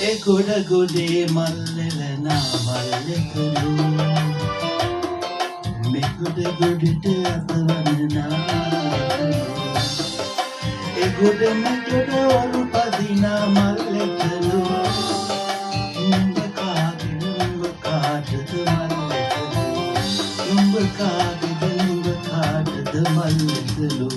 ගොඩ ගොඩේ මල්ලෙලන මල්ලෙකලු මෙගොඩ ගොඩට අතවනනා ගොඩ මෙගොඩ ඔරු පදිනා මල්ලෙකලු නුඹ කාගෙද නුඹ කාටද මල්ලෙකලු නුඹ කාගෙද නුඹ කාටද මල්ලෙකලු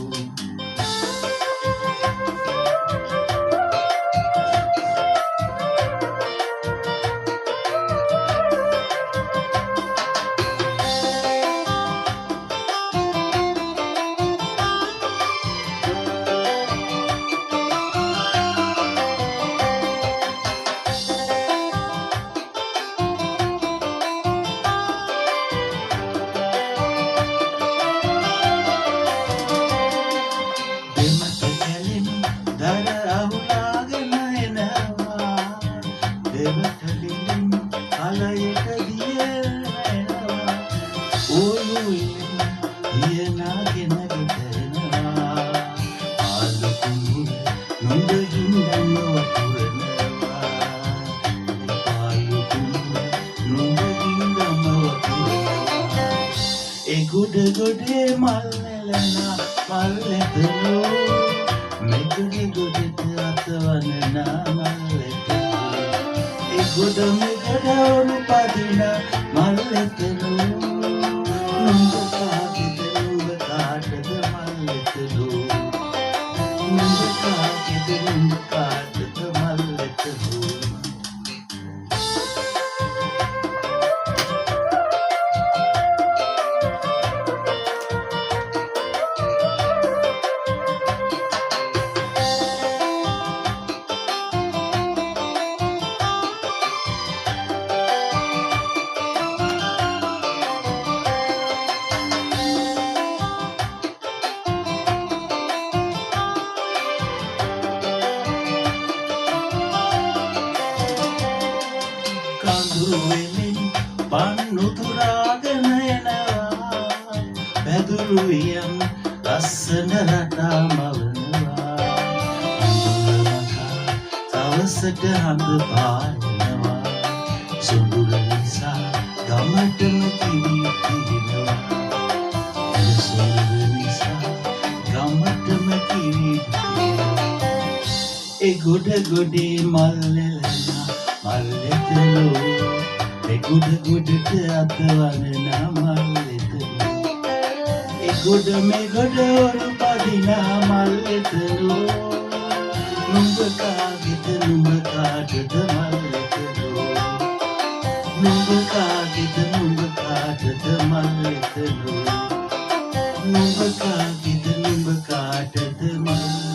ගොඩ ගොඩේ මල්ලෙලනා මල්ලෙකලු මෙගොඩ ගොඩට අතවනනා මල්ලෙකලු ගොඩ මෙගොඩ ඔරු පදිනා මල්ලෙකලු නුඹ කාගෙද නුඹ කාටද මල්ලෙකලු නුඹ කාගෙද නුඹ කාටද මල්ලෙකලු පන්නුතුරාගෙන එනවා පැදුරුවියන් ලස්සන රටා මවනවා සවසට හඳ පායනවා සුඹුර නිසා ගමටම කිරි පිරෙනවා සුඹුර නිසා ගමටම කිරි පිරෙනවා ගොඩ ගොඩේ මල්ලෙලනා මල්ලෙකලු ගොඩ ගොඩට අතවනනා මල්ලෙකලු ගොඩ මෙගොඩ ඔරු පදිනා මල්ලෙකලු නුඹ කාගෙද නුඹ කාටද මල්ලෙකලු නුඹ කාගෙද නුඹ කාටද මල්ලෙකලු නුඹ කාගෙද නුඹ කාටද මල්ලෙකලු